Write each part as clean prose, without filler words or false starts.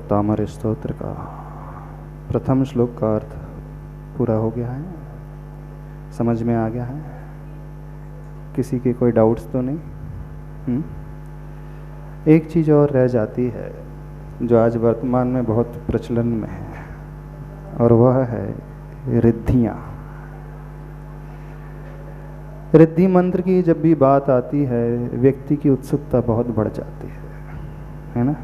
भक्तामर स्तोत्र का प्रथम श्लोक का अर्थ पूरा हो गया है, समझ में आ गया है? किसी के कोई डाउट्स तो नहीं? एक चीज़ और रह जाती है जो आज वर्तमान में बहुत प्रचलन में है, और वह है रिद्धियाँ। रिद्धि मंत्र की जब भी बात आती है, व्यक्ति की उत्सुकता बहुत बढ़ जाती है ना?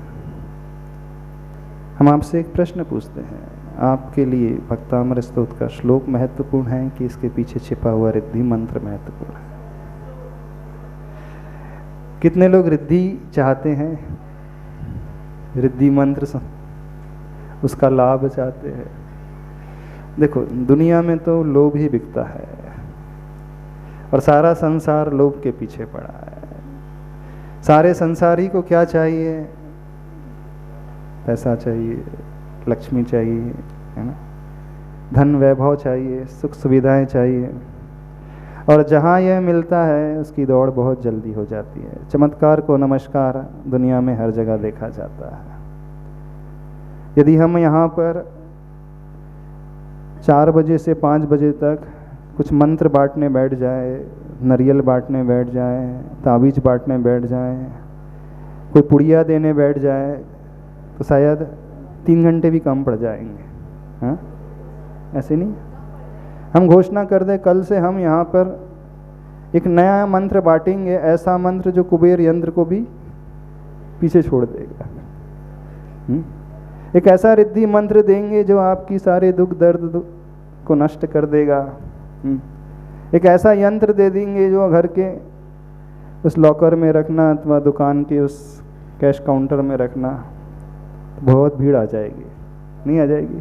हम आपसे एक प्रश्न पूछते हैं, आपके लिए भक्तामर स्तोत्र का श्लोक महत्वपूर्ण है कि इसके पीछे छिपा हुआ रिद्धि मंत्र महत्वपूर्ण है? कितने लोग रिद्धि चाहते हैं, रिद्धि मंत्र उसका लाभ चाहते हैं? देखो, दुनिया में तो लोभ ही बिकता है और सारा संसार लोभ के पीछे पड़ा है। सारे संसारी को क्या चाहिए? पैसा चाहिए, लक्ष्मी चाहिए, है ना? धन वैभव चाहिए, सुख सुविधाएं चाहिए, और जहाँ यह मिलता है उसकी दौड़ बहुत जल्दी हो जाती है। चमत्कार को नमस्कार दुनिया में हर जगह देखा जाता है। यदि हम यहाँ पर 4 बजे से 5 बजे तक कुछ मंत्र बांटने बैठ जाए, नारियल बांटने बैठ जाए, ताबीज़ बांटने बैठ जाए, कोई पुड़िया देने बैठ जाए, तो शायद 3 घंटे भी कम पड़ जाएंगे। हाँ, ऐसे नहीं? हम घोषणा कर दें कल से हम यहाँ पर एक नया मंत्र बांटेंगे, ऐसा मंत्र जो कुबेर यंत्र को भी पीछे छोड़ देगा। एक ऐसा रिद्धि मंत्र देंगे जो आपकी सारे दुख दर्द को नष्ट कर देगा। एक ऐसा यंत्र दे देंगे जो घर के उस लॉकर में रखना अथवा दुकान के उस कैश काउंटर में रखना, बहुत भीड़ आ जाएगी। नहीं आ जाएगी?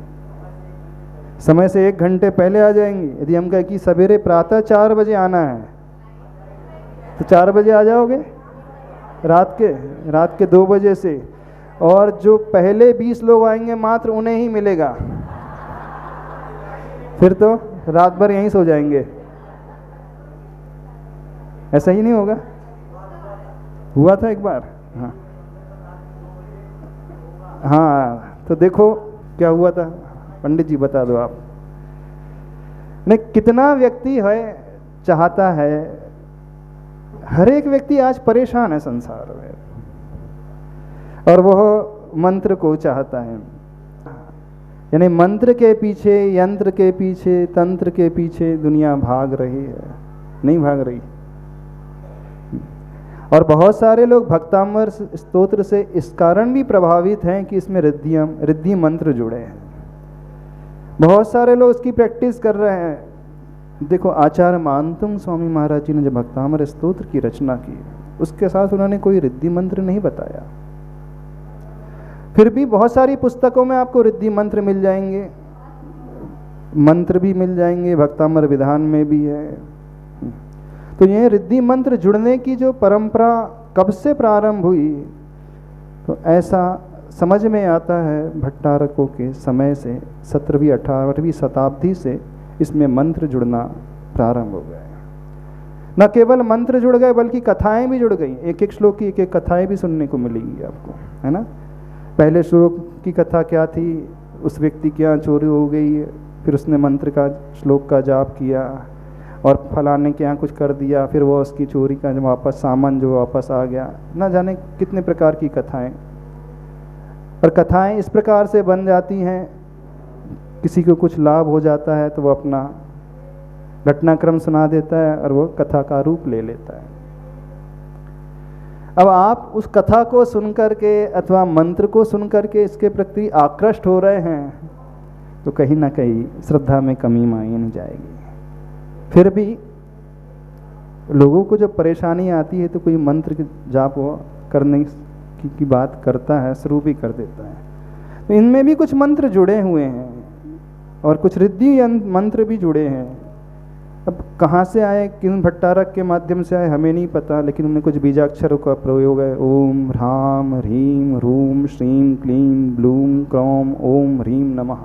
समय से 1 घंटे पहले आ जाएंगी। यदि हम कहें कि सवेरे प्रातः 4 बजे आना है, तो 4 बजे आ जाओगे? रात के 2 बजे से, और जो पहले 20 लोग आएंगे मात्र उन्हें ही मिलेगा। फिर तो रात भर यहीं सो जाएंगे। ऐसा ही नहीं होगा? हुआ था एक बार। हाँ, तो देखो क्या हुआ था, पंडित जी बता दो आप। नहीं, कितना व्यक्ति है चाहता है, हर एक व्यक्ति आज परेशान है संसार में, और वह मंत्र को चाहता है। यानी मंत्र के पीछे, यंत्र के पीछे, तंत्र के पीछे दुनिया भाग रही है, नहीं भाग रही। और बहुत सारे लोग भक्तामर स्तोत्र से इस कारण भी प्रभावित हैं कि इसमें रिद्धि मंत्र जुड़े हैं। बहुत सारे लोग इसकी प्रैक्टिस कर रहे हैं। देखो, आचार्य मानतुंग स्वामी महाराज जी ने जब भक्तामर स्तोत्र की रचना की, उसके साथ उन्होंने कोई रिद्धि मंत्र नहीं बताया। फिर भी बहुत सारी पुस्तकों में आपको रिद्धि मंत्र मिल जाएंगे, मंत्र भी मिल जाएंगे, भक्तामर विधान में भी है। तो ये रिद्धि मंत्र जुड़ने की जो परंपरा कब से प्रारंभ हुई, तो ऐसा समझ में आता है भट्टारकों के समय से 17वीं 18वीं शताब्दी से इसमें मंत्र जुड़ना प्रारंभ हो गए। न केवल मंत्र जुड़ गए बल्कि कथाएं भी जुड़ गई। एक एक श्लोक की एक एक कथाएं भी सुनने को मिलेंगी आपको, है ना? पहले श्लोक की कथा क्या थी, उस व्यक्ति के यहाँ चोरी हो गई, फिर उसने मंत्र का श्लोक का जाप किया और फलाने के यहाँ कुछ कर दिया, फिर वो उसकी चोरी का वापस सामान जो वापस आ गया। ना जाने कितने प्रकार की कथाएं, और कथाएं इस प्रकार से बन जाती हैं, किसी को कुछ लाभ हो जाता है तो वो अपना घटनाक्रम सुना देता है और वो कथा का रूप ले लेता है। अब आप उस कथा को सुनकर के अथवा मंत्र को सुनकर के इसके प्रति आकृष्ट हो रहे हैं, तो कहीं ना कहीं श्रद्धा में कमी मायने जाएगी। फिर भी लोगों को जब परेशानी आती है तो कोई मंत्र की जाप करने की बात करता है, शुरू भी कर देता है। तो इनमें भी कुछ मंत्र जुड़े हुए हैं और कुछ रिद्धि मंत्र भी जुड़े हैं। अब कहाँ से आए, किन भट्टारक के माध्यम से आए हमें नहीं पता, लेकिन उनमें कुछ बीजाक्षरों का प्रयोग है। ओम ह्राम ह्रीम रूम श्रीम क्लीम ब्लूम क्रौम ओम ह्रीम नमः,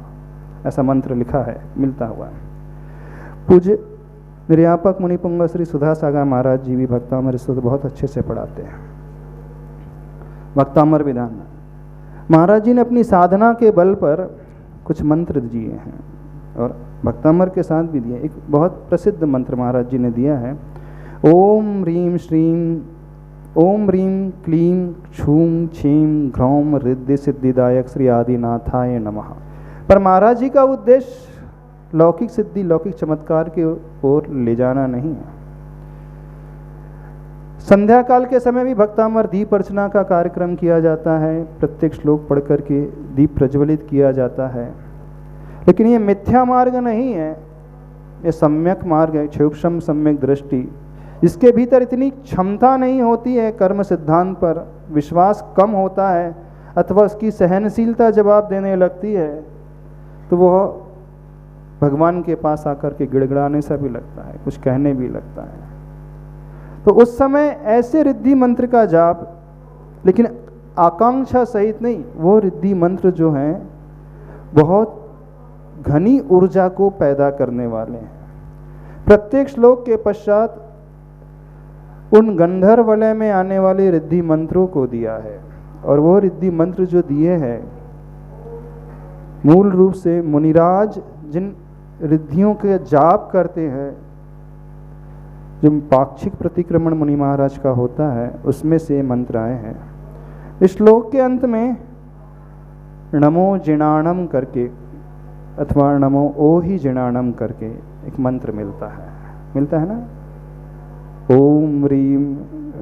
ऐसा मंत्र लिखा है, मिलता हुआ है। पूज्य निर्यापक मुनिपुंग श्री सुधा सागर महाराज जी भी भक्तामर स्तोत्र बहुत अच्छे से पढ़ाते हैं, भक्तामर विधान। महाराज जी ने अपनी साधना के बल पर कुछ मंत्र दिए हैं और भक्तामर के साथ भी दिए। एक बहुत प्रसिद्ध मंत्र महाराज जी ने दिया है, ओम ह्रीं श्रीं ओम ह्रीं क्लीं छूं छीं घ्रौं रिद्धि सिद्धिदायक श्री आदिनाथाय नमः। पर महाराज जी का उद्देश्य लौकिक सिद्धि लौकिक चमत्कार की ओर ले जाना नहीं है। संध्या काल के समय भी भक्तामर दीप अर्चना का कार्यक्रम किया जाता है, प्रत्येक श्लोक पढ़ करके दीप प्रज्वलित किया जाता है, लेकिन ये मिथ्या मार्ग नहीं है, ये सम्यक मार्ग है, क्षोक्षम सम्यक दृष्टि। इसके भीतर इतनी क्षमता नहीं होती है, कर्म सिद्धांत पर विश्वास कम होता है अथवा उसकी सहनशीलता जवाब देने लगती है, तो वह भगवान के पास आकर के गिड़गिड़ाने सा भी लगता है, कुछ कहने भी लगता है। तो उस समय ऐसे रिद्धि मंत्र का जाप, लेकिन आकांक्षा सहित नहीं, वो रिद्धि मंत्र जो हैं बहुत घनी ऊर्जा को पैदा करने वाले हैं। प्रत्येक श्लोक के पश्चात उन गंधर्व वलय में आने वाले रिद्धि मंत्रों को दिया है, और वो रिद्धि मंत्र जो दिए हैं मूल रूप से मुनिराज जिन रिद्धियों के जाप करते हैं, जो पाक्षिक प्रतिक्रमण मुनि महाराज का होता है, उसमें से मंत्र आए हैं। इस श्लोक के अंत में नमो जिणाणम करके अथवा नमो ओ ही जिणाणम करके एक मंत्र मिलता है ना, ओम ह्रीं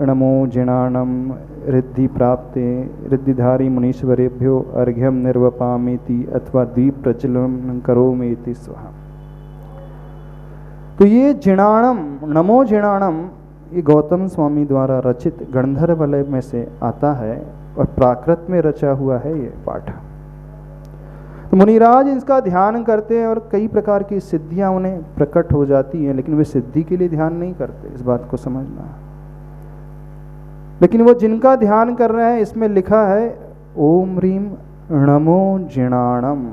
नमो जिणाणम रिद्धि प्राप्ते रिद्धिधारी मुनीश्वरेभ्यो अर्घ्यम निर्वपामीति अथवा दीप प्रज्वलन करोमीति स्वाहा। तो ये जिणाणम, नमो जिणाणम, ये गौतम स्वामी द्वारा रचित गंधर्व वलय में से आता है और प्राकृत में रचा हुआ है ये पाठ। तो मुनिराज इसका ध्यान करते हैं और कई प्रकार की सिद्धियां उन्हें प्रकट हो जाती हैं, लेकिन वे सिद्धि के लिए ध्यान नहीं करते, इस बात को समझना। लेकिन वो जिनका ध्यान कर रहे हैं, इसमें लिखा है ओम ह्रीं नमो जिणाणम,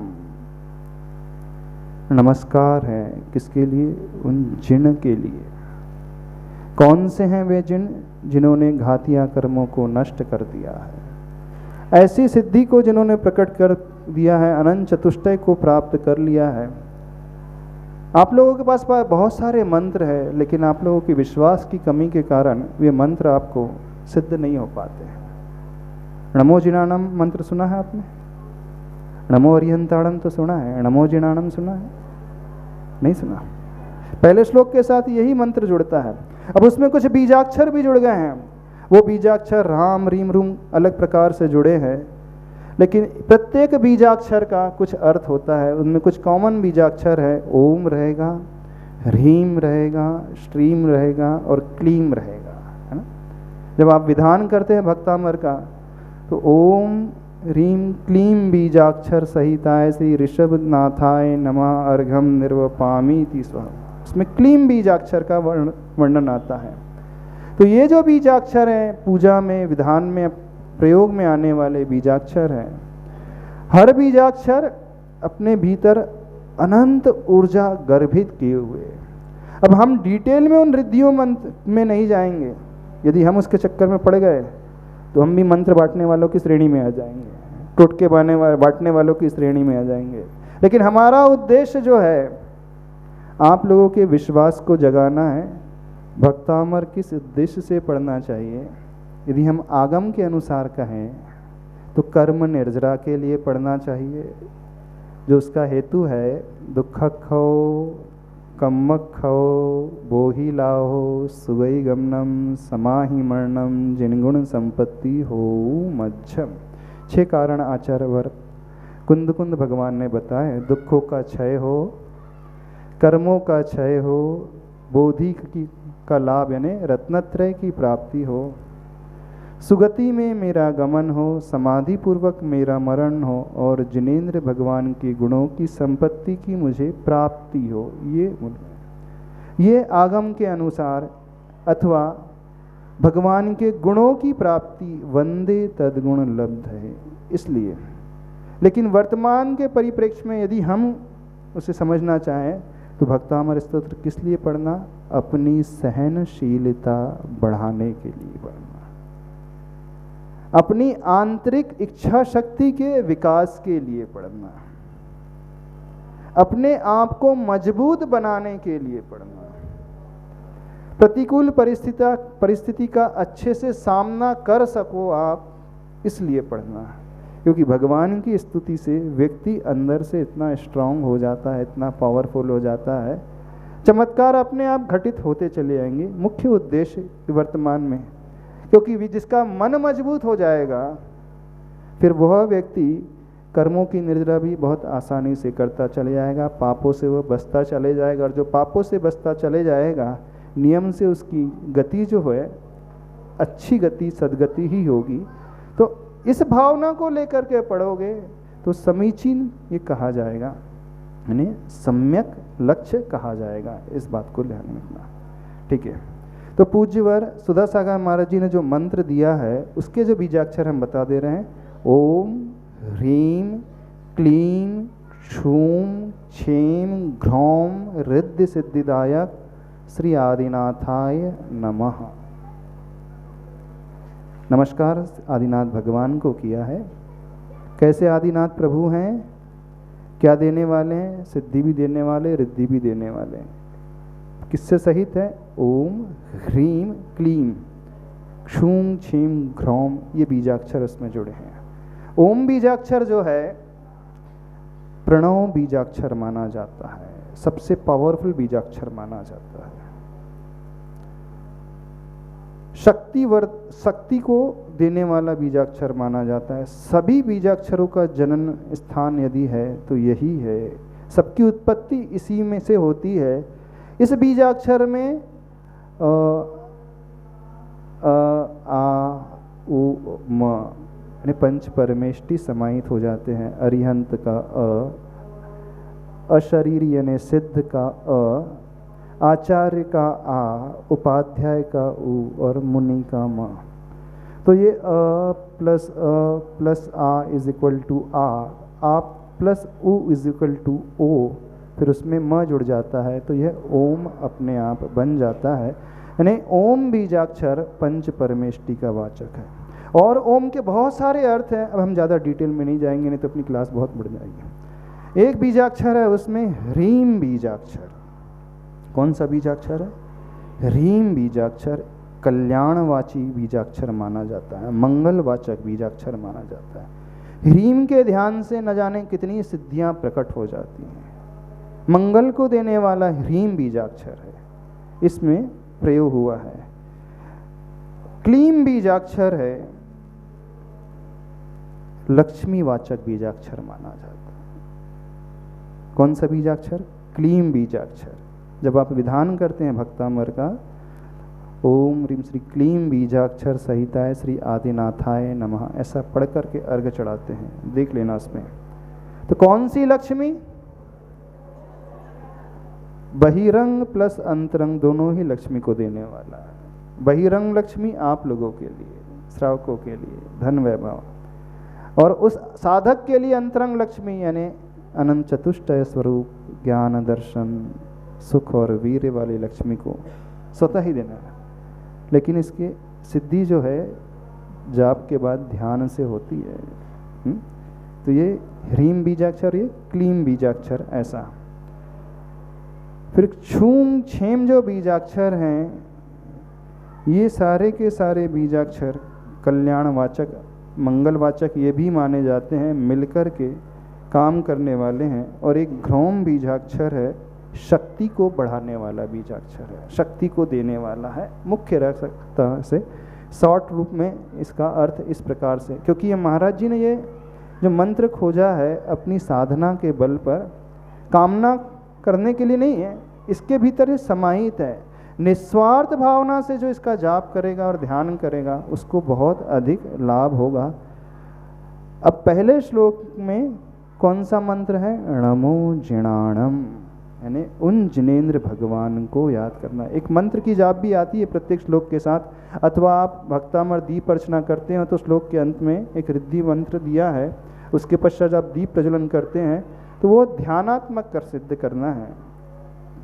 नमस्कार है किसके लिए? उन जिन के लिए। कौन से हैं वे जिन? जिन्होंने घातिया कर्मों को नष्ट कर दिया है, ऐसी सिद्धि को जिन्होंने प्रकट कर दिया है, अनंत चतुष्टय को प्राप्त कर लिया है। आप लोगों के पास बहुत सारे मंत्र हैं, लेकिन आप लोगों की विश्वास की कमी के कारण वे मंत्र आपको सिद्ध नहीं हो पाते हैं। नमो जिणाणम मंत्र सुना है आपने? नमो अरिहंताणम तो सुना है, नमो जिणाणम सुना है? नहीं सुना। पहले श्लोक के साथ यही मंत्र जुड़ता है। अब उसमें कुछ बीजाक्षर भी जुड़ गए हैं, वो बीजाक्षर राम रीम रूम अलग प्रकार से जुड़े हैं, लेकिन प्रत्येक बीजाक्षर का कुछ अर्थ होता है। उनमें कुछ कॉमन बीजाक्षर है, ओम रहेगा, ह्रीम रहेगा, श्रीम रहेगा और क्लीम रहेगा, है ना। जब आप विधान करते हैं भक्तामर का, तो ओम ह्रीम क्लीम बीजाक्षर सहिताय श्री ऋषभनाथाय नमः अर्घम निर्वपामीति स्वाहा, उसमें क्लीम बीजाक्षर का वर्णन आता है। तो ये जो बीजाक्षर हैं पूजा में, विधान में प्रयोग में आने वाले बीजाक्षर हैं, हर बीजाक्षर अपने भीतर अनंत ऊर्जा गर्भित किए हुए। अब हम डिटेल में उन रिद्धियों मंत्र में नहीं जाएंगे, यदि हम उसके चक्कर में पड़ गए तो हम भी मंत्र बांटने वालों की श्रेणी में आ जाएंगे, टोटके बांटने वालों की श्रेणी में आ जाएंगे। लेकिन हमारा उद्देश्य जो है, आप लोगों के विश्वास को जगाना है। भक्तामर किस उद्देश्य से पढ़ना चाहिए? यदि हम आगम के अनुसार कहें तो कर्म निर्जरा के लिए पढ़ना चाहिए, जो उसका हेतु है दुखक खो कम्मक खो बोही लाहो सुगई गमनम समाहि मरणम जिनगुण संपत्ति हो मध्यम। 6 कारण आचार्य वर कुंद कुंद भगवान ने बताए। दुखों का क्षय हो, कर्मों का क्षय हो, बोधि का लाभ यानी रत्नत्रय की प्राप्ति हो, सुगति में मेरा गमन हो, समाधि पूर्वक मेरा मरण हो और जिनेंद्र भगवान के गुणों की संपत्ति की मुझे प्राप्ति हो। ये आगम के अनुसार अथवा भगवान के गुणों की प्राप्ति वंदे तद्गुण लब्ध है, इसलिए। लेकिन वर्तमान के परिप्रेक्ष्य में यदि हम उसे समझना चाहें तो भक्तामर स्तोत्र किस लिए पढ़ना? अपनी सहनशीलता बढ़ाने के लिए पढ़ना। अपनी आंतरिक इच्छा शक्ति के विकास के लिए पढ़ना, अपने आप को मजबूत बनाने के लिए पढ़ना, प्रतिकूल परिस्थिति का अच्छे से सामना कर सको आप, इसलिए पढ़ना है। क्योंकि भगवान की स्तुति से व्यक्ति अंदर से इतना स्ट्रांग हो जाता है, इतना पावरफुल हो जाता है, चमत्कार अपने आप घटित होते चले जाएंगे। मुख्य उद्देश्य वर्तमान में, क्योंकि जिसका मन मजबूत हो जाएगा फिर वह व्यक्ति कर्मों की निर्जरा भी बहुत आसानी से करता चले जाएगा, पापों से वह बचता चले जाएगा, और जो पापों से बचता चले जाएगा नियम से उसकी गति जो है अच्छी गति, सद्गति ही होगी। तो इस भावना को लेकर के पढ़ोगे तो समीचीन ये कहा जाएगा, यानी सम्यक लक्ष्य कहा जाएगा। इस बात को ध्यान में रखना, ठीक है। तो पूज्यवर सुधा सागर महाराज जी ने जो मंत्र दिया है उसके जो बीजाक्षर हम बता दे रहे हैं, ओम ह्रीम क्लीम क्षूम क्षेम घ्रौम रिद्धि सिद्धिदायक श्री आदिनाथाय नमः। नमस्कार आदिनाथ भगवान को किया है। कैसे आदिनाथ प्रभु हैं, क्या देने वाले हैं, सिद्धि भी देने वाले, रिद्धि भी देने वाले हैं। किससे सहित है, ओम ह्रीम क्लीम क्षूम क्षीम घ्रौम, ये बीजाक्षर उसमें जुड़े हैं। ओम बीजाक्षर जो है प्रणव बीजाक्षर माना जाता है, सबसे पावरफुल बीजाक्षर माना जाता है। शक्ति को देने वाला बीजाक्षर माना जाता है। सभी बीजाक्षरों का जनन स्थान यदि है तो यही है, सबकी उत्पत्ति इसी में से होती है। इस बीजाक्षर में आ उ म पंच परमेष्टि समाहित हो जाते हैं। अरिहंत का अशरीर यानी सिद्ध का आचार्य का आ, उपाध्याय का उ और मुनि का म। तो ये प्लस आ इज इक्वल टू आ प्लस उ इज इक्वल टू ओ, फिर उसमें म जुड़ जाता है तो यह ओम अपने आप बन जाता है। यानी ओम बीजाक्षर पंच परमेष्टि का वाचक है। और ओम के बहुत सारे अर्थ हैं, अब हम ज़्यादा डिटेल में नहीं जाएंगे, नहीं तो अपनी क्लास बहुत बढ़ जाएगी। एक बीजाक्षर है उसमें ह्रीम बीजाक्षर। कौन सा बीजाक्षर है, ह्रीम बीजाक्षर कल्याणवाची बीजाक्षर माना जाता है, मंगलवाचक बीजाक्षर माना जाता है। ह्रीम के ध्यान से न जाने कितनी सिद्धियां प्रकट हो जाती हैं। मंगल को देने वाला ह्रीम बीजाक्षर है, इसमें प्रयोग हुआ है। क्लीम बीजाक्षर है लक्ष्मीवाचक बीजाक्षर माना जाता है। कौन सा बीजाक्षर, क्लीम बीजाक्षर। जब आप विधान करते हैं भक्तामर का, ओम ह्रीम श्री क्लीम बीजाक्षर सहिताय श्री आदिनाथाय नमः, ऐसा पढ़ करके अर्घ चढ़ाते हैं, देख लेना उसमें। तो कौन सी लक्ष्मी, बहिरंग प्लस अंतरंग दोनों ही लक्ष्मी को देने वाला है। बहिरंग लक्ष्मी आप लोगों के लिए, श्रावकों के लिए धन वैभव, और उस साधक के लिए अंतरंग लक्ष्मी यानी अनंत चतुष्टय स्वरूप ज्ञान दर्शन सुख और वीर्य वाली लक्ष्मी को स्वतः ही देना है। लेकिन इसकी सिद्धि जो है जाप के बाद ध्यान से होती है। तो ये ह्रीम बीजाक्षर, ये क्लीम बीजाक्षर ऐसा। फिर क्षूम क्षेम जो बीजाक्षर हैं, ये सारे के सारे बीजाक्षर कल्याणवाचक मंगलवाचक ये भी माने जाते हैं, मिलकर के काम करने वाले हैं। और एक घ्रौम बीजाक्षर है, शक्ति को बढ़ाने वाला बीजाक्षर है, शक्ति को देने वाला है। मुख्य रख सकता से शॉर्ट रूप में इसका अर्थ इस प्रकार से, क्योंकि ये महाराज जी ने ये जो मंत्र खोजा है अपनी साधना के बल पर, कामना करने के लिए नहीं है, इसके भीतर समाहित है। निस्वार्थ भावना से जो इसका जाप करेगा और ध्यान करेगा उसको बहुत अधिक लाभ होगा। अब पहले श्लोक में कौन सा मंत्र है, नमो जिणाणम, यानी उन जिनेंद्र भगवान को याद करना। एक मंत्र की जाप भी आती है प्रत्येक श्लोक के साथ, अथवा आप भक्तामर दीप अर्चना करते हैं तो श्लोक के अंत में एक रिद्धि मंत्र दिया है, उसके पश्चात आप दीप प्रज्वलन करते हैं तो वो ध्यानात्मक कर सिद्ध करना है।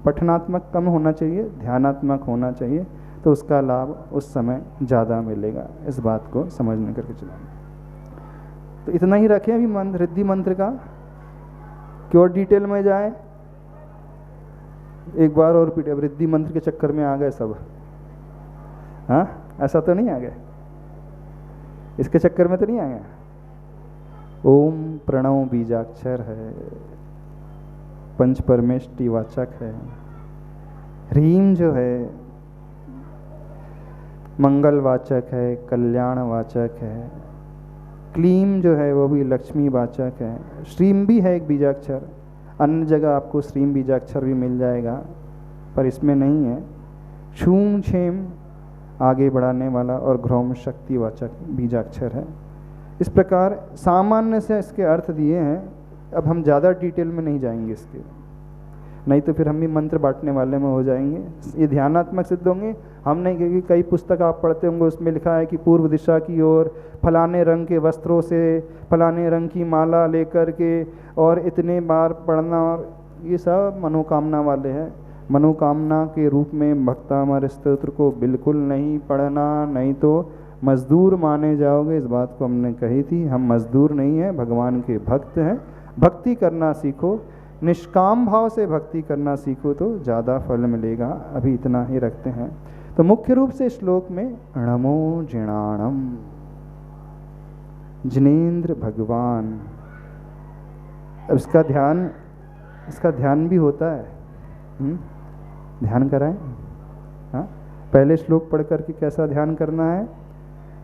पठनात्मक कम होना चाहिए, ध्यानात्मक होना चाहिए। तो उसका लाभ उस समय ज़्यादा मिलेगा। इस बात को समझने करके चलाएंगे। तो इतना ही रखें अभी मंत्र, रिद्धि मंत्र का, क्यों डिटेल में जाए? एक बार और पीटे, अब रिद्धि मंत्र के चक्कर में आ गए सब। हाँ, ऐसा तो नहीं आ गए? इसके चक्कर में तो नहीं आ गए? ओम प्रणव बीजाक्षर है, पंच परमेष्टि वाचक है। ह्रीम जो है मंगल वाचक है, कल्याण वाचक है। क्लीम जो है वो भी लक्ष्मी वाचक है। श्रीम भी है एक बीजाक्षर, अन्य जगह आपको श्रीम बीजाक्षर भी मिल जाएगा, पर इसमें नहीं है। छूम छेम आगे बढ़ाने वाला, और घ्रोम शक्ति वाचक बीजाक्षर है। इस प्रकार सामान्य से इसके अर्थ दिए हैं। अब हम ज़्यादा डिटेल में नहीं जाएंगे इसके, नहीं तो फिर हम भी मंत्र बांटने वाले में हो जाएंगे। ये ध्यानात्मक सिद्ध होंगे। हम नहीं, क्योंकि कई पुस्तक आप पढ़ते होंगे उसमें लिखा है कि पूर्व दिशा की ओर फलाने रंग के वस्त्रों से फलाने रंग की माला लेकर के और इतने बार पढ़ना, और ये सब मनोकामना वाले हैं। मनोकामना के रूप में भक्तामर स्तोत्र को बिल्कुल नहीं पढ़ना, नहीं तो मजदूर माने जाओगे। इस बात को हमने कही थी। हम मजदूर नहीं हैं, भगवान के भक्त हैं। भक्ति करना सीखो, निष्काम भाव से भक्ति करना सीखो तो ज़्यादा फल मिलेगा। अभी इतना ही रखते हैं। तो मुख्य रूप से श्लोक में नमो जिणाणम, जिनेन्द्र भगवान। अब इसका ध्यान भी होता है। ध्यान कराएं। हाँ, पहले श्लोक पढ़ करके कैसा ध्यान करना है?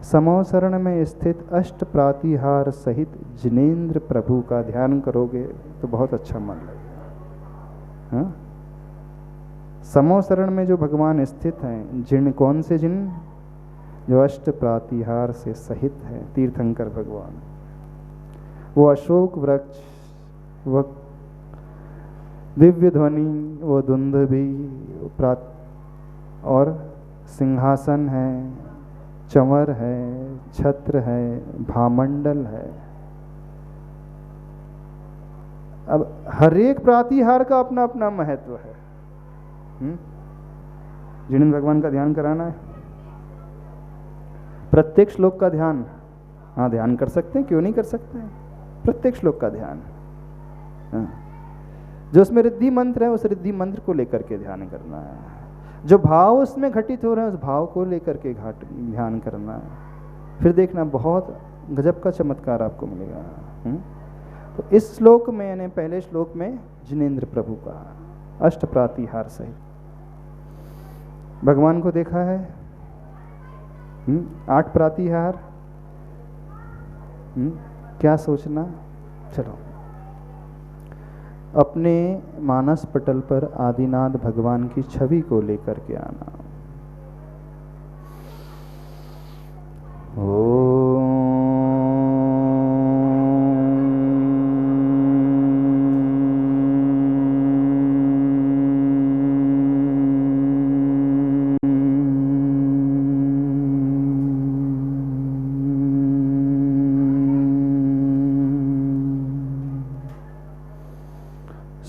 समोसरण में स्थित अष्ट प्रातिहार सहित जिनेन्द्र प्रभु का ध्यान करोगे तो बहुत अच्छा मन लगेगा। हाँ? समोसरण में जो भगवान स्थित हैं, जिन कौन से जिन? जो अष्ट प्रातिहार से सहित है, तीर्थंकर भगवान। वो अशोक वृक्ष, वो दिव्य ध्वनि, वो दुंदुभि और सिंहासन है, चंवर है, छत्र है, भामंडल है। अब हर एक प्रातिहार का अपना अपना महत्व है। जिनेन्द्र भगवान का ध्यान कराना है, प्रत्येक श्लोक का ध्यान। हाँ, ध्यान कर सकते हैं, क्यों नहीं कर सकते हैं? प्रत्येक श्लोक का ध्यान। हाँ। जो उसमें रिद्धि मंत्र है, उस रिद्धि मंत्र को लेकर के ध्यान करना है। जो भाव उसमें घटित हो रहे हैं, उस भाव को लेकर के ध्यान करना है। फिर देखना बहुत गजब का चमत्कार आपको मिलेगा। तो इस श्लोक में, यानी पहले श्लोक में जिनेन्द्र प्रभु का अष्ट प्रातिहार सहित भगवान को देखा है। 8 प्रातिहार। क्या सोचना? चलो अपने मानस पटल पर आदिनाथ भगवान की छवि को लेकर के आना।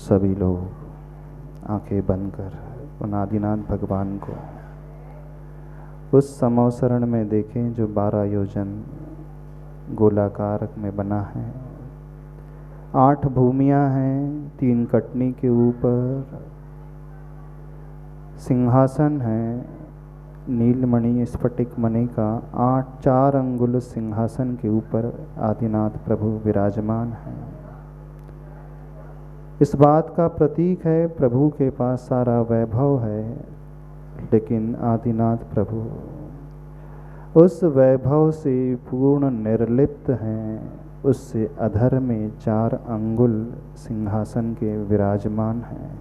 सभी लोग आंखें बंद कर उन आदिनाथ भगवान को उस समोसरण में देखें जो 12 योजन गोलाकार में बना है। 8 भूमियाँ हैं, 3 कटनी के ऊपर सिंहासन है, नीलमणि स्फटिक मणि का 4 अंगुल सिंहासन के ऊपर आदिनाथ प्रभु विराजमान है। इस बात का प्रतीक है प्रभु के पास सारा वैभव है, लेकिन आदिनाथ प्रभु उस वैभव से पूर्ण निर्लिप्त हैं। उससे अधर में 4 अंगुल सिंहासन के विराजमान हैं।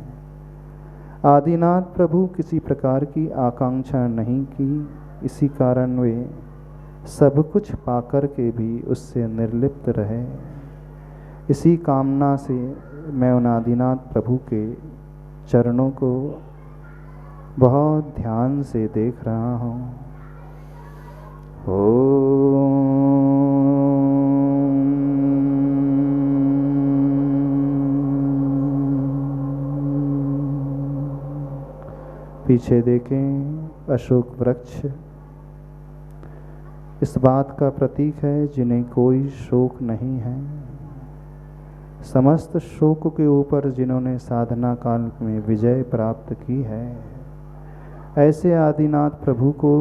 आदिनाथ प्रभु किसी प्रकार की आकांक्षा नहीं की, इसी कारण वे सब कुछ पाकर के भी उससे निर्लिप्त रहे। इसी कामना से मैं उन आदिनाथ प्रभु के चरणों को बहुत ध्यान से देख रहा हूँ। पीछे देखें, अशोक वृक्ष इस बात का प्रतीक है जिन्हें कोई शोक नहीं है। समस्त शोक के ऊपर जिन्होंने साधना काल में विजय प्राप्त की है, ऐसे आदिनाथ प्रभु को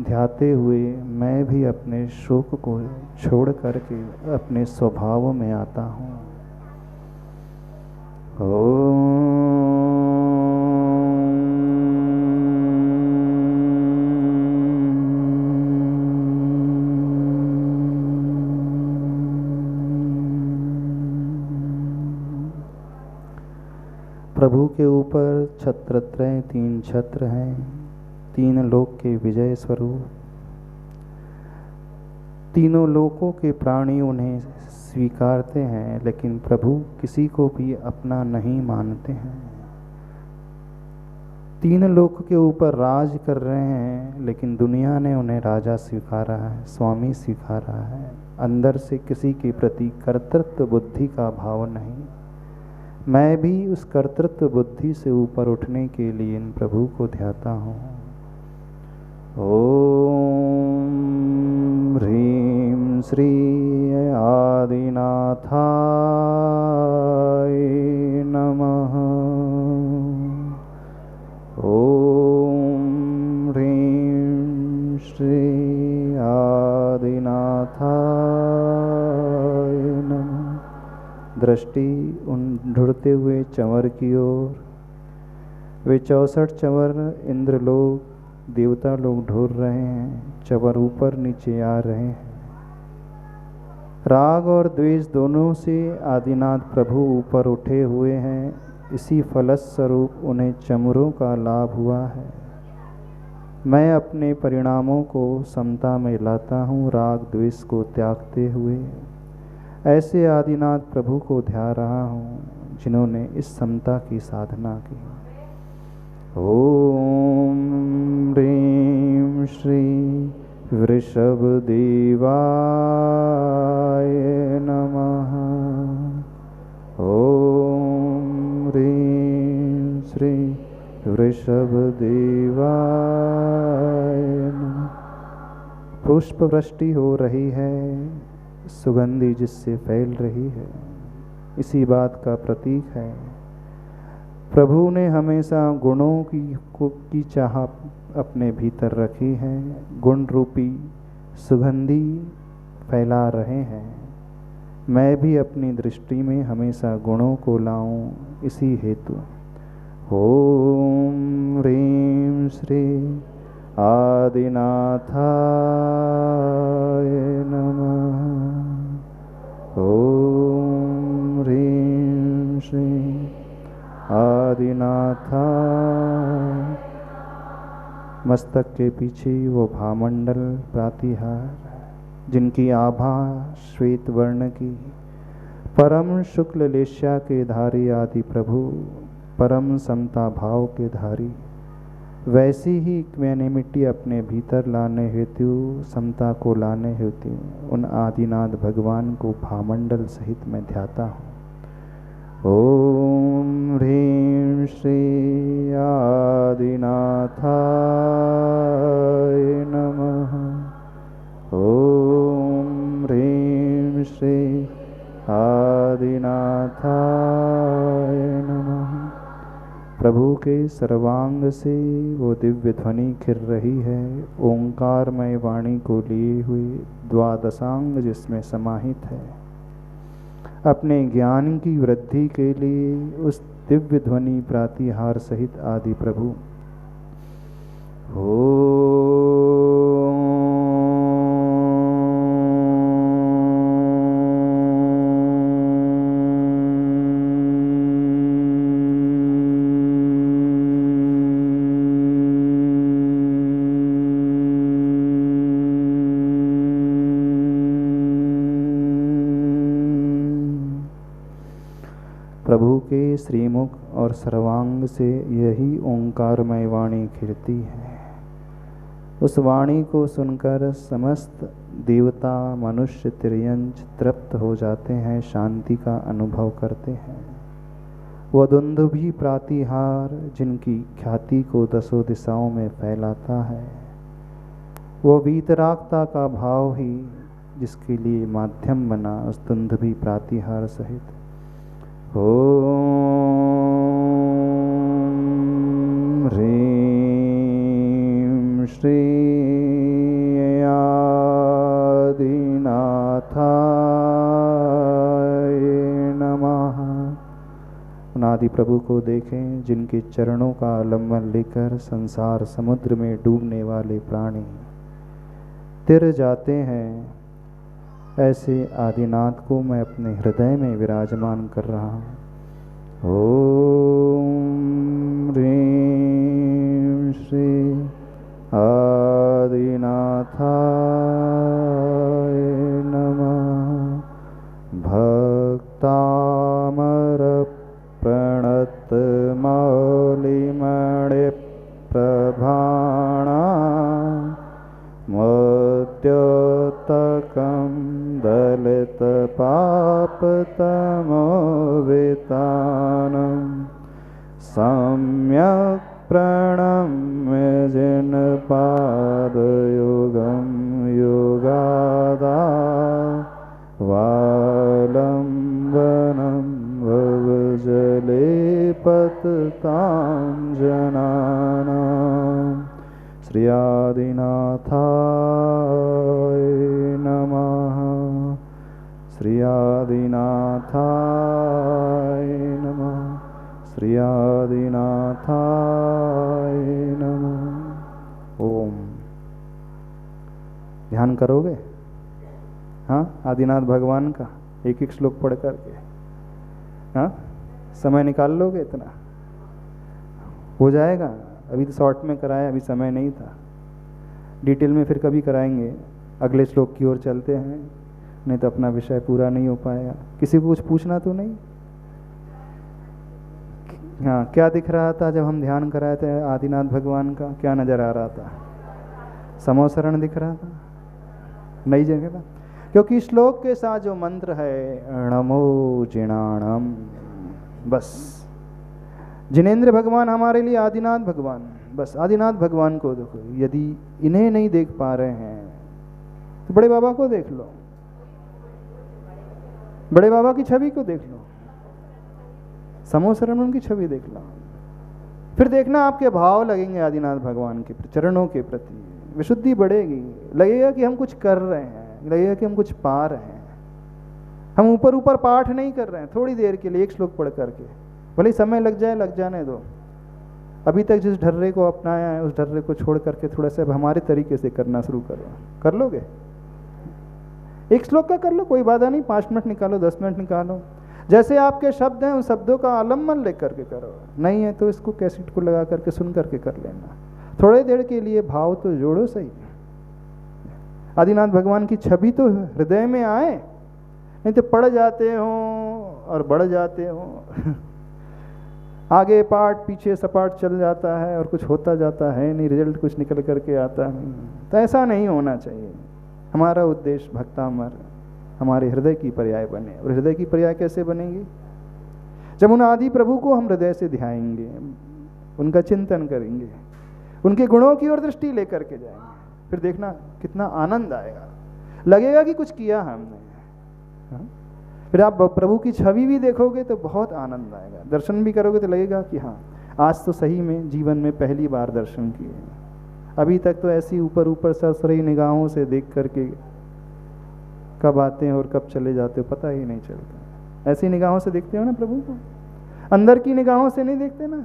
ध्याते हुए मैं भी अपने शोक को छोड़ करके अपने स्वभाव में आता हूँ। प्रभु के ऊपर छत्रत्रय 3 छत्र हैं, 3 लोक के विजय स्वरूप। तीनों लोकों के प्राणी उन्हें स्वीकारते हैं, लेकिन प्रभु किसी को भी अपना नहीं मानते हैं। 3 लोक के ऊपर राज कर रहे हैं, लेकिन दुनिया ने उन्हें राजा स्वीकारा है, स्वामी स्वीकारा है। अंदर से किसी के प्रति कर्तृत्व बुद्धि का भाव नहीं। मैं भी उस कर्तृत्व बुद्धि से ऊपर उठने के लिए इन प्रभु को ध्याता हूँ। ओम ह्रीं श्री आदिनाथाय नमः। ओम ह्रीं श्री आदिनाथाय नमः। दृष्टि उन ढुड़ते हुए चंवर की ओर। वे 64 चंवर इंद्रलोक देवता लोग ढूंढ रहे हैं। चंवर ऊपर नीचे आ रहे हैं। राग और द्वेष दोनों से आदिनाथ प्रभु ऊपर उठे हुए हैं। इसी फलस्वरूप उन्हें चंवरों का लाभ हुआ है। मैं अपने परिणामों को समता में लाता हूँ, राग द्वेष को त्यागते हुए। ऐसे आदिनाथ प्रभु को ध्या रहा हूँ जिन्होंने इस समता की साधना की। ओम ह्रीं श्री वृषभदेवाय नमः। ओम ह्रीं श्री वृषभदेवाय नमः। पुष्प वृष्टि हो रही है, सुगंधि जिससे फैल रही है, इसी बात का प्रतीक है। प्रभु ने हमेशा गुणों की चाह अपने भीतर रखी है। गुण रूपी सुगंधि फैला रहे हैं। मैं भी अपनी दृष्टि में हमेशा गुणों को लाऊं, इसी हेतु। ओम ह्रीं श्री आदिनाथाय नमः। ओम ह्रीं श्री आदिनाथाय। मस्तक के पीछे वो भामंडल प्रातिहार, जिनकी आभा श्वेत वर्ण की, परम शुक्ल लेश्या के धारी आदि प्रभु, परम समता भाव के धारी। वैसी ही इक्वेनिमिटी अपने भीतर लाने हेतु, समता को लाने हेतु उन आदिनाथ भगवान को भामंडल सहित मैं ध्याता हूँ। ओम ह्रीं श्री आदिनाथाय नमः। ओम ह्रीं श्री आदिनाथाय नमः। प्रभु के सर्वांग से वो दिव्य ध्वनि खिर रही है, ओंकारमय वाणी को लिए हुए, द्वादशांग जिसमें समाहित है। अपने ज्ञान की वृद्धि के लिए उस दिव्य ध्वनि प्रातिहार सहित आदि प्रभु। प्रभु के श्रीमुख और सर्वांग से यही ओंकारमय वाणी खिरती है। उस वाणी को सुनकर समस्त देवता मनुष्य तिर्यंच तृप्त हो जाते हैं, शांति का अनुभव करते हैं। वो दुंदुभी प्रातिहार जिनकी ख्याति को दसों दिशाओं में फैलाता है, वो वीतरागता का भाव ही जिसके लिए माध्यम बना उस दुंदुभी प्रातिहार सहित। ओम ह्रीं श्री आदिनाथाय नमः। अनादि प्रभु को देखें जिनके चरणों का आलम्बन लेकर संसार समुद्र में डूबने वाले प्राणी तिर जाते हैं, ऐसे आदिनाथ को मैं अपने हृदय में विराजमान कर रहा हूँ। ओम ह्रीं श्री आदिनाथाय नमः। भक्तामर प्रणत मौलिमणि प्रभाणा मद्योतकं दलित पापतमोवितानं सम्यक् प्रणम्य जिन पादयुगं युगादा वालम्बनं भवजले पततां जनानां। श्री आदिनाथाय नमः। श्री आदिनाथाय नमः। श्री आदिनाथाय नमः। ओम। ध्यान करोगे? हाँ, आदिनाथ भगवान का एक एक श्लोक पढ़ करके। हाँ, समय निकाल लोगे? इतना हो जाएगा। अभी तो शॉर्ट में कराया, अभी समय नहीं था। डिटेल में फिर कभी कराएंगे। अगले श्लोक की ओर चलते हैं, नहीं तो अपना विषय पूरा नहीं हो पाएगा। किसी को कुछ पूछना तो नहीं? हाँ, क्या दिख रहा था जब हम ध्यान कराए थे आदिनाथ भगवान का? क्या नजर आ रहा था? समोसरण दिख रहा था? नहीं जगह था, क्योंकि श्लोक के साथ जो मंत्र है नमो जिणाणम, बस जिनेंद्र भगवान हमारे लिए आदिनाथ भगवान। बस आदिनाथ भगवान को देखो। यदि इन्हें नहीं देख पा रहे हैं तो बड़े बाबा को देख लो, बड़े बाबा की छवि को देख लो, समोसरण की छवि देख लो। फिर देखना आपके भाव लगेंगे आदिनाथ भगवान के चरणों के प्रति, विशुद्धि बढ़ेगी। लगेगा कि हम कुछ कर रहे हैं, लगेगा कि हम कुछ पा रहे हैं। हम ऊपर ऊपर पाठ नहीं कर रहे हैं, थोड़ी देर के लिए एक श्लोक पढ़ करके, भले समय लग जाए, लग जाने दो। अभी तक जिस ढर्रे को अपनाया है उस ढर्रे को छोड़ करके थोड़ा सा हमारे तरीके से करना शुरू करो। कर लोगे? एक श्लोक का कर लो, कोई बाधा नहीं। 5 मिनट निकालो, 10 मिनट निकालो। जैसे आपके शब्द हैं उन शब्दों का आलम्बन ले करके करो। नहीं है तो इसको कैसेट को लगा करके सुन करके कर लेना। थोड़ी देर के लिए भाव तो जोड़ो सही। आदिनाथ भगवान की छवि तो हृदय में आए, नहीं तो पढ़ जाते हो और बढ़ जाते हो। आगे पाठ पीछे सपाट चल जाता है और कुछ होता जाता है नहीं, रिजल्ट कुछ निकल करके आता नहीं। तो ऐसा नहीं होना चाहिए। हमारा उद्देश्य भक्तामर हमारे हृदय की पर्याय बने। और हृदय की पर्याय कैसे बनेगी? जब उन आदि प्रभु को हम हृदय से ध्याएंगे, उनका चिंतन करेंगे, उनके गुणों की ओर दृष्टि लेकर के जाएंगे, फिर देखना कितना आनंद आएगा। लगेगा कि कुछ किया हमने। हाँ? फिर आप प्रभु की छवि भी देखोगे तो बहुत आनंद आएगा। दर्शन भी करोगे तो लगेगा कि हाँ, आज तो सही में जीवन में पहली बार दर्शन किए। अभी तक तो ऐसी ऊपर ऊपर सरसरी निगाहों से देख करके कब आते हैं और कब चले जाते हो पता ही नहीं चलता। ऐसी निगाहों से देखते हो ना प्रभु को, अंदर की निगाहों से नहीं देखते ना।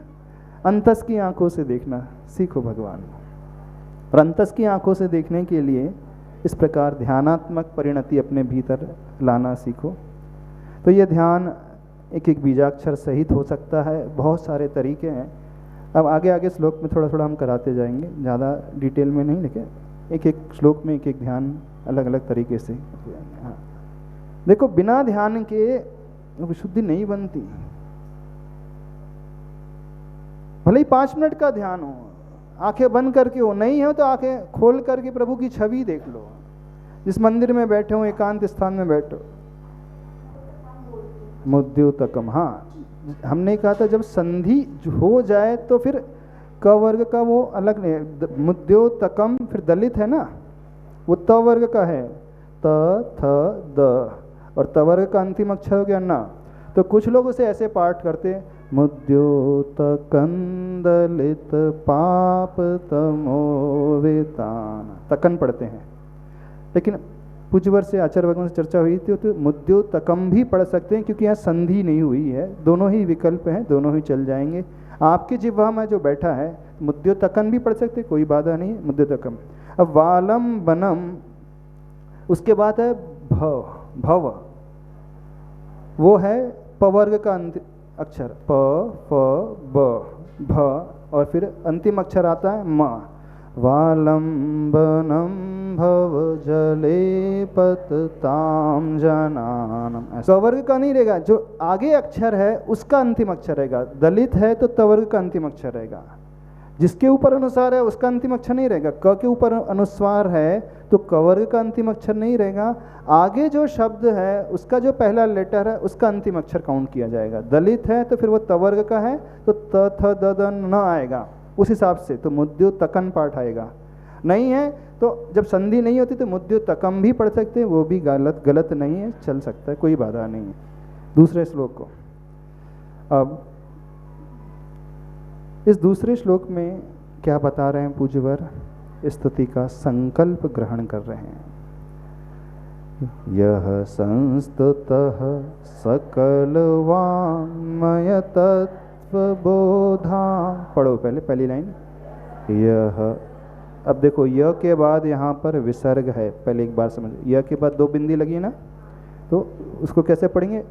अंतस की आंखों से देखना सीखो भगवान को। और अंतस की आंखों से देखने के लिए इस प्रकार ध्यानात्मक परिणति अपने भीतर लाना सीखो। तो ये ध्यान एक एक बीजाक्षर सहित हो सकता है। बहुत सारे तरीके हैं। अब आगे आगे श्लोक में थोड़ा थोड़ा हम कराते जाएंगे, ज़्यादा डिटेल में नहीं, लेकिन एक एक श्लोक में एक एक ध्यान अलग अलग तरीके से। हाँ, देखो बिना ध्यान के विशुद्धि नहीं बनती। भले ही 5 मिनट का ध्यान हो, आंखें बंद करके हो, नहीं हो तो आंखें खोल करके प्रभु की छवि देख लो। जिस मंदिर में बैठे हो, एकांत स्थान में बैठो, मुद्योतकम, हाँ हमने कहा था जब संधि हो जाए तो फिर क वर्ग का वो अलग नहीं, मुद्योतकम फिर दलित है ना, वो त वर्ग का है, त थ द, और त वर्ग का अंतिम अक्षर हो गया ना। तो कुछ लोग उसे ऐसे पाठ करते, मुद्योतकं दलित पाप तमोवितान, तकन पढ़ते हैं। लेकिन पूज्यवर से आचार्य भगवान से चर्चा हुई थी तो मुद्योतकम भी पढ़ सकते हैं, क्योंकि यहाँ संधि नहीं हुई है, दोनों ही विकल्प हैं, दोनों ही चल जाएंगे। आपकी जिह्वा में जो बैठा है मुद्योतकन भी पढ़ सकते, कोई बाधा नहीं, मुद्योतकम। अब वालम बनम, उसके बाद है भव, भव वो है पवर्ग का अक्षर, प फ ब भ, और फिर अंतिम अक्षर आता है म। वालंबनम भव जले पतताम जनानम, ऐसा वर्ग का नहीं रहेगा, जो आगे अक्षर है उसका अंतिम अक्षर रहेगा। दलित है तो तवर्ग का अंतिम अक्षर रहेगा, जिसके ऊपर अनुसार है उसका अंतिम अक्षर नहीं रहेगा। क के ऊपर अनुस्वार है तो कवर्ग का अंतिम अक्षर नहीं रहेगा, आगे जो शब्द है उसका जो पहला लेटर है उसका अंतिम अक्षर काउंट किया जाएगा। दलित है तो फिर वो तवर्ग का है तो त थ द द न आएगा, उस हिसाब से तो मुद्योतकन पाठ आएगा। नहीं है तो जब संधि नहीं होती तो मुद्योतकम भी पढ़ सकते हैं, वो भी गलत नहीं है, चल सकता है, कोई बाधा नहीं है। दूसरे श्लोक को, अब इस दूसरे श्लोक में क्या बता रहे हैं पूज्यवर, स्तुति का संकल्प ग्रहण कर रहे हैं। यह संस्तुतः सकल वाङ्मय तत्व बोधा, पढ़ो पहले पहली लाइन। यह, अब देखो य के बाद यहाँ पर विसर्ग है, पहले एक बार समझ, य के बाद दो बिंदी लगी ना, तो उसको कैसे पढ़ेंगे,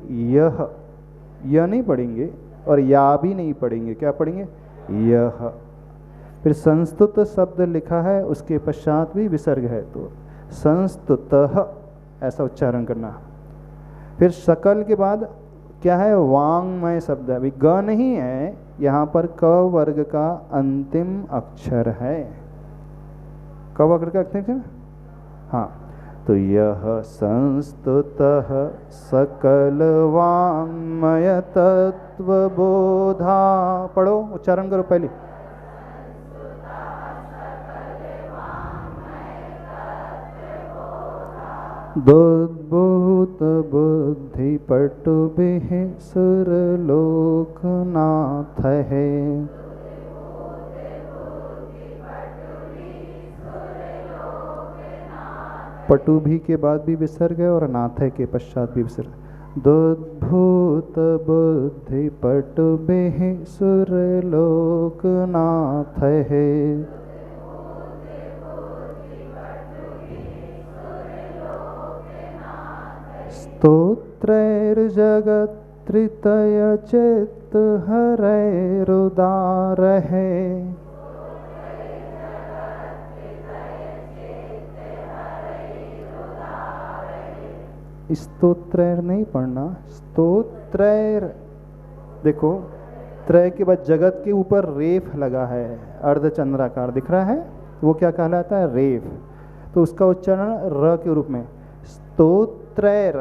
यह नहीं पढ़ेंगे और या भी नहीं पढ़ेंगे, क्या पढ़ेंगे, यह। फिर संस्तुत शब्द लिखा है, उसके पश्चात भी विसर्ग है, तो संस्तुतः ऐसा उच्चारण करना। फिर सकल के बाद क्या है, वांगमय शब्द है, अभी ग नहीं है, यहाँ पर क वर्ग का अंतिम अक्षर है, क वर्ग का अक्षर, हाँ। तो यह संस्तुतः सकल वाङ्मय तत्व बोधा, पढ़ो उच्चारण करो पहले। दोद्भूत बुद्धि पटुभिः सुरलोकनाथ है। पटुभी के बाद भी विसर्ग है और नाथ है के पश्चात भी विसर्ग। दोद्भूत बुद्धि पटुभिः सुरलोकनाथ है। स्तोत्रैर्जगत्त्रितय चित्त हरैरुदार है। स्तोत्रैर नहीं पढ़ना, स्तोत्रैर, देखो त्रय के बाद जगत के ऊपर रेफ लगा है, अर्धचंद्राकार दिख रहा है, वो क्या कहलाता है, रेफ। तो उसका उच्चारण र के रूप में, स्तोत्रैर,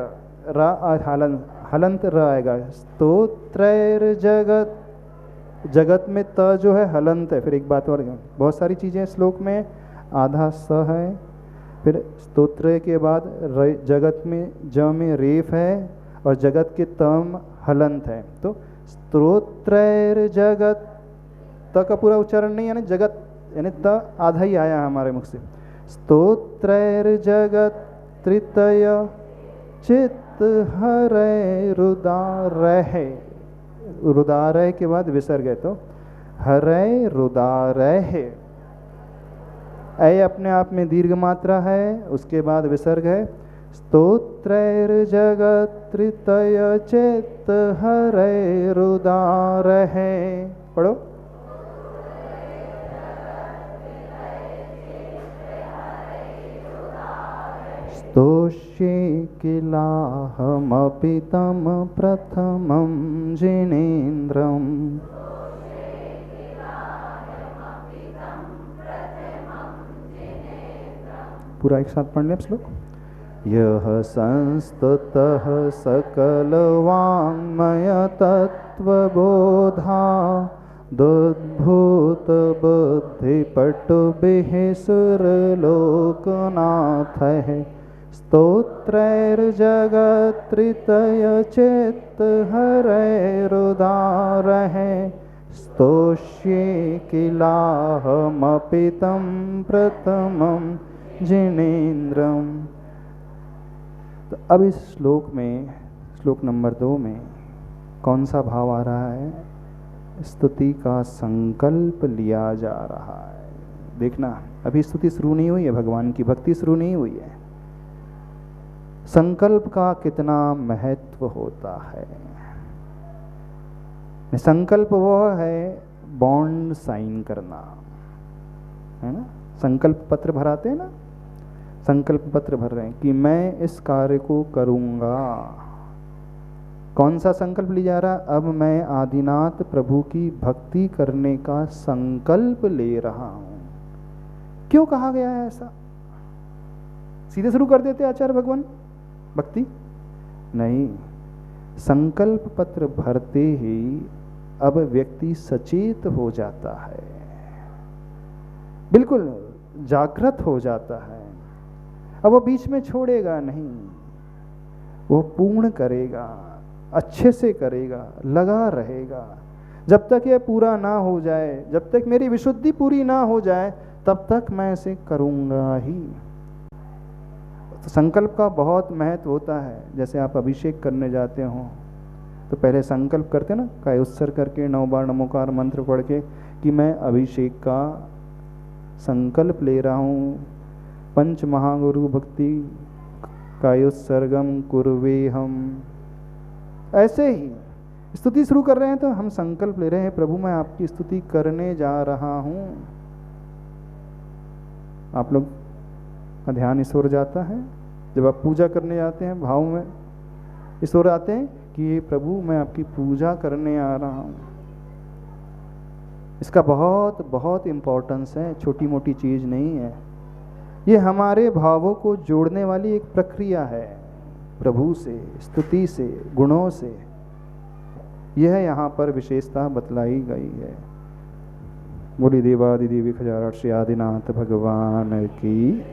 हलंत र आएगा। स्तोत्रैर जगत, जगत में त जो है हलंत है। फिर एक बात और, बहुत सारी चीज़ें श्लोक में, आधा स है, फिर स्तोत्र के बाद जगत में ज में रेफ है और जगत के तम हलंत है। तो स्तोत्रैर जगत, त का पूरा उच्चारण नहीं है ना, जगत यानी त आधा ही आया हमारे मुख से। स्तोत्रैर जगत त्रितय चित्त हरै रुदार है, रुदार के बाद विसर्ग है, तो हरै रुदार है। ऐ अपने आप में दीर्घ मात्रा है, उसके बाद विसर्ग है। स्तोत्रैर जगत त्रितय चित्त हरै रुदार है, पढ़ो। स्तोष्ये किलाहमपि तं प्रथमं जिनेन्द्रम्। पूरा एक साथ पढ़ लें श्लोक। यह संस्तुतः सकलवाङ्मय तत्त्वबोधा दुद्भूत बुद्धिपटुभिः सुरलोकनाथः स्तोत्रैर्जगत्त्रितय चित्तहरैरुदारः स्तोष्ये किलाहमपि तं प्रथमं जिनेन्द्रम्। तो अब इस श्लोक में, श्लोक नंबर 2 में कौन सा भाव आ रहा है? स्तुति का संकल्प लिया जा रहा है। देखना, अभी स्तुति शुरू नहीं हुई है, भगवान की भक्ति शुरू नहीं हुई है। संकल्प का कितना महत्व होता है। संकल्प वो है बॉन्ड साइन करना, है ना। संकल्प पत्र भराते हैं ना, संकल्प पत्र भर रहे हैं कि मैं इस कार्य को करूँगा। कौन सा संकल्प लिया जा रहा? अब मैं आदिनाथ प्रभु की भक्ति करने का संकल्प ले रहा हूँ। क्यों कहा गया है ऐसा? सीधे शुरू कर देते आचार्य भगवान भक्ति? नहीं, संकल्प पत्र भरते ही अब व्यक्ति सचेत हो जाता है, बिल्कुल जागृत हो जाता है। अब वो बीच में छोड़ेगा नहीं, वो पूर्ण करेगा, अच्छे से करेगा, लगा रहेगा। जब तक ये पूरा ना हो जाए, जब तक मेरी विशुद्धि पूरी ना हो जाए, तब तक मैं इसे करूँगा ही। तो संकल्प का बहुत महत्व होता है। जैसे आप अभिषेक करने जाते हो तो पहले संकल्प करते ना, काय उत्सर करके 9 बार नमोकार मंत्र पढ़ के कि मैं अभिषेक का संकल्प ले रहा हूँ। पंच महागुरु भक्ति कायोत्सर्गम कुर्वे हम। ऐसे ही स्तुति शुरू कर रहे हैं तो हम संकल्प ले रहे हैं, प्रभु मैं आपकी स्तुति करने जा रहा हूँ। आप लोग का ध्यान इस ओर जाता है जब आप पूजा करने जाते हैं, भाव में इस ओर आते हैं कि ये प्रभु मैं आपकी पूजा करने आ रहा हूँ। इसका बहुत बहुत इम्पोर्टेंस है, छोटी मोटी चीज़ नहीं है। ये हमारे भावों को जोड़ने वाली एक प्रक्रिया है, प्रभु से, स्तुति से, गुणों से। यह यहाँ पर विशेषता बतलाई गई है। बोली देवादिदेवी खजारट श्री आदिनाथ भगवान की।